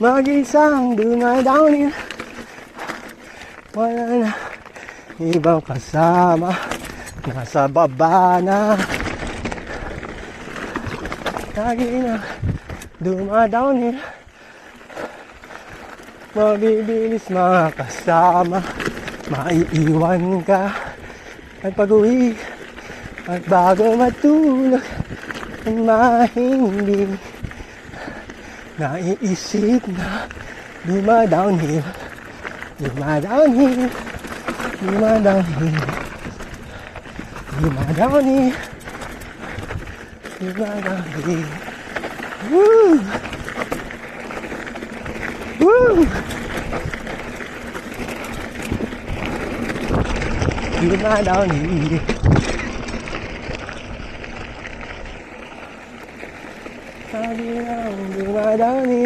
mag-isang dumadawnin. Wala na ibang kasama, nasa baba na. Lagi na dumadawnin, mabibilis mga kasama, maiiwan ka at pag-uwi at bago matulog ang mahimbing. Naiisip na dumadownhill, dumadownhill, dumadownhill, dumadownhill, dumadownhill. Woo! Woo! Dumadownhill. Lagi lang dumadownhill.